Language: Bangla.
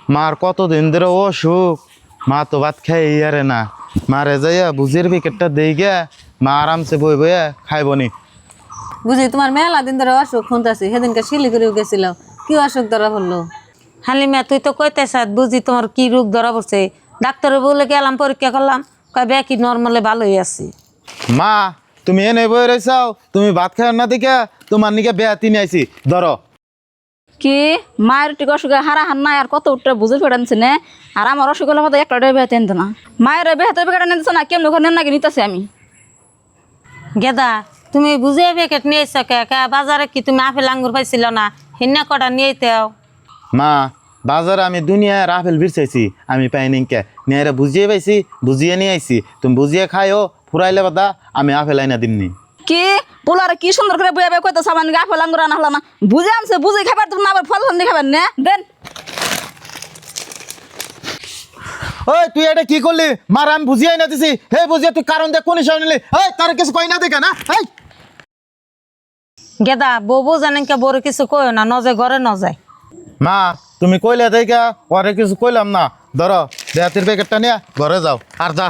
মার কতদিন ধরে অসুখ, মা তো ভাত খাই আরে না। মারে যাইয়া বুঝির প্যাকেটটা দেই গে, মা আরামসে বই বইয়া খাইবনি। বুঝি তোমার মেলা দিন ধরে অসুখ শুনতেছি, সেদিনকে শিলিগুড়িও গেছিল, কি অসুখ ধরা পড়লো? হালিমা তুই তো কইতেছ বুঝি তোমার কি রোগ ধরা পড়ছে। ডাক্তারে বলে গেলাম পরীক্ষা করলাম, কয় ব্যাকি নর্মালে ভালোই আছি। মা তুমি এনে বই রয়েছাও, তুমি ভাত খাই না দিকে তোমার নিকে বেয়া তিনি আইছি ধরো। কি মায়ের টিক অসুখে হারা হান নাই আর কত উঠে বুঝে ফেটানছে না। আর আমার অসুখ হলে মতো একটা বেহাতে আনতো না, মায়ের বেহাতে বেকাটা নিতেছে না, কেমন ওখানে নাকি নিতেছে আমি। গেদা তুমি বুঝে প্যাকেট নিয়ে এসো কে? বাজারে কি তুমি আপেল আঙ্গুর পাইছিল না? হিন্না কটা নিয়ে তেও। মা বাজারে আমি দুনিয়ার আপেল বিরচাইছি, আমি পাইনি কে নিয়ে বুঝিয়ে পাইছি, বুঝিয়ে নিয়ে আইছি। তুমি বুঝিয়ে খাইও, ফুরাইলে বাদা আমি আপেল আইনা দিমনি। কি পোলারে কি সুন্দর করে বইয়া বই কইতেছে আমার গাফল আঙ্গুর আনা হলো না, বুঝে আনছে বুঝে খাবার তুমি না আবার ফল ফল খাবেন না দেন। ওই তুই এটা কি করলি? মার আমি বুঝিয়ে না দিছি, হে বুঝিয়ে তুই কারণ দেখ কোন হিসাবে নিলি? এই তার কিছু কই না দেখে না। এই গেদা বউ জানেন কে বড় কিছু কয় না, নজে ঘরে নজায়। মা তুমি কইলে দেখা ওরে কিছু কইলাম না, ধরো দেহাতির প্যাকেটটা নিয়ে ঘরে যাও আর যা।